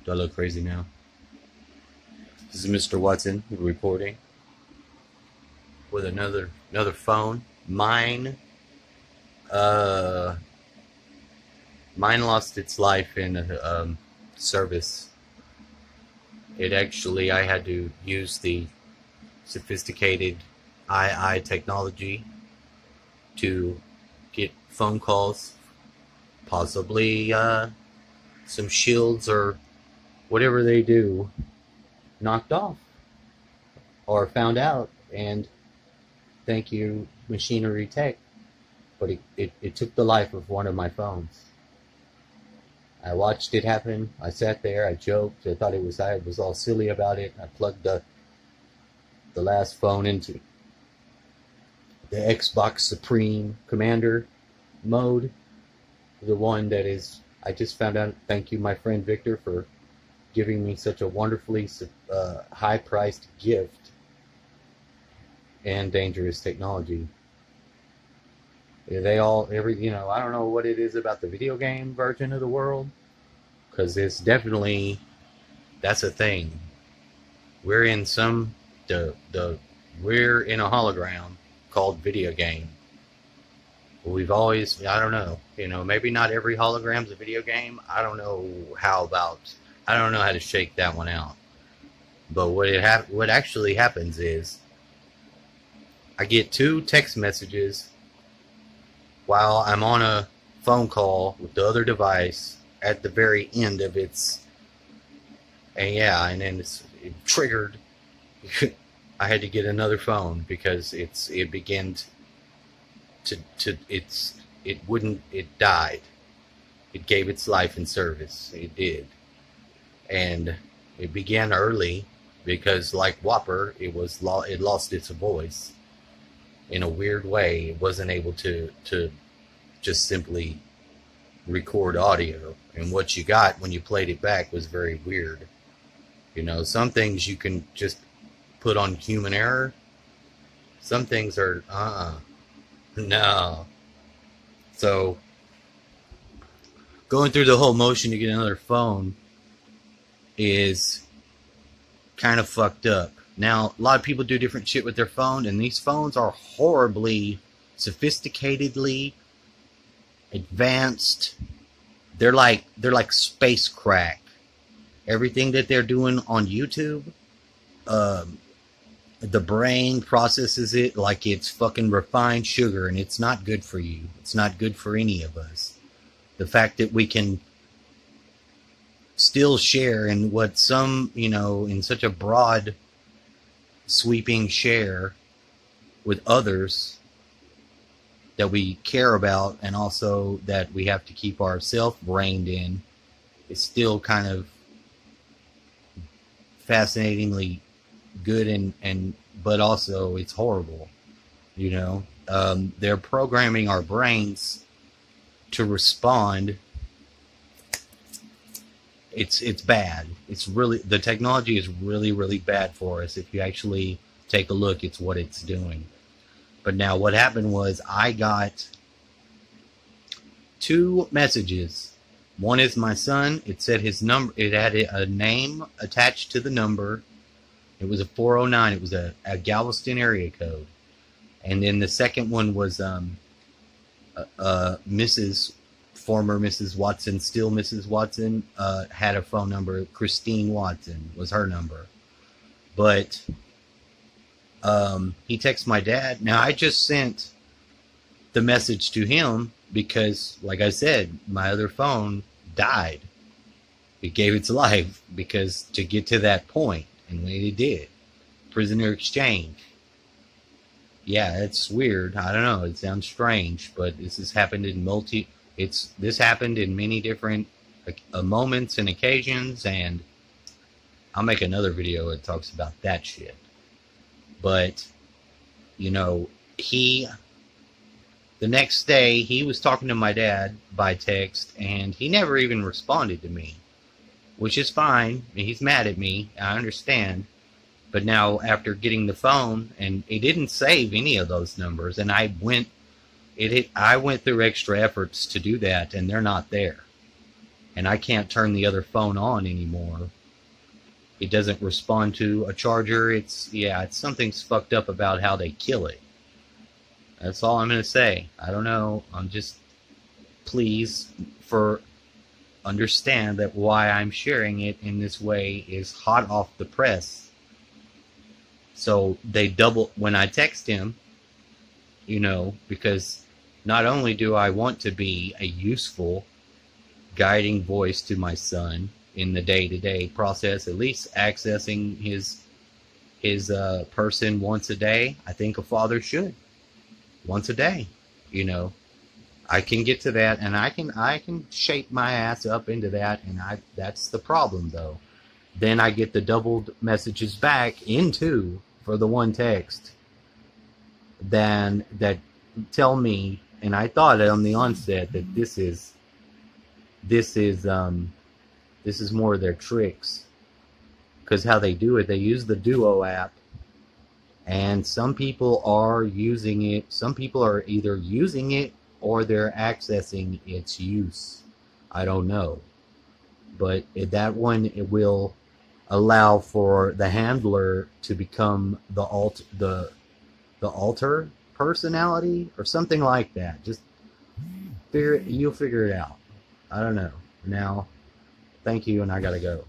Do I look crazy now? This is Mr. Watson reporting with another phone. Uh, Mine lost its life in service. I had to use the sophisticated II technology to get phone calls, possibly some shields or whatever they do knocked off or found out. And thank you, machinery tech, but it took the life of one of my phones. I watched it happen. I sat there. I joked. I was all silly about it. I plugged the last phone into the Xbox Supreme Commander mode, the one that is. I just found out. Thank you, my friend Victor, for giving me such a wonderfully high-priced gift and dangerous technology. I don't know what it is about the video game version of the world, because it's definitely, that's a thing. We're in we're in a hologram called video game. We've always, I don't know, maybe not every hologram's a video game. I don't know how to shake that one out. But what actually happens is I get 2 text messages while I'm on a phone call with the other device at the very end of its, and then it triggered. I had to get another phone because it died. It gave its life in service. It did. And it began early because, like Whopper, it lost its voice in a weird way. It wasn't able to just simply record audio, and what you got when you played it back was very weird. Some things you can just put on human error. Some things are no. So going through the whole motion to get another phone is kind of fucked up. Now, a lot of people do different shit with their phone, and these phones are horribly, sophisticatedly advanced. They're like space crack. Everything that they're doing on YouTube, the brain processes it like it's fucking refined sugar, and it's not good for you. It's not good for any of us. The fact that we can still share in what some, in such a broad, sweeping share with others that we care about, and also that we have to keep ourselves reined in, is still kind of fascinatingly good, and but also it's horrible. They're programming our brains to respond. It's bad. The technology is really, really bad for us. If you actually take a look, it's what it's doing. But now what happened was I got 2 messages. One is my son. It said his number. It had a name attached to the number. It was a 409. It was a Galveston area code. And then the second one was former Mrs. Watson, still Mrs. Watson, had a phone number. Christine Watson was her number. But he texted my dad. Now, I just sent the message to him because, like I said, my other phone died. It gave its life because to get to that point, and when it did, prisoner exchange. Yeah, it's weird. I don't know. It sounds strange, but this has happened in this happened in many different moments and occasions, and I'll make another video that talks about that shit. But, the next day, he was talking to my dad by text, and he never even responded to me, which is fine. He's mad at me. I understand. But now, after getting the phone, and it didn't save any of those numbers, and I went through extra efforts to do that, and they're not there. and I can't turn the other phone on anymore. It doesn't respond to a charger. It's something's fucked up about how they kill it. That's all I'm gonna say. I don't know. I'm just, please, understand that why I'm sharing it in this way is hot off the press. So they double when I text him, because not only do I want to be a useful guiding voice to my son in the day-to-day process, at least accessing his person once a day. I think a father should. Once a day, I can get to that, and I can shape my ass up into that, and that's the problem though. Then I get the doubled messages back for the one text that tell me, and I thought on the onset that this is more of their tricks, because how they do it, they use the Duo app, and some people are using it. Some people are either using it or they're accessing its use. I don't know, but that one, it will allow for the handler to become the alter personality or something like that. Just you'll figure it out. I don't know. Now, thank you, and I gotta go.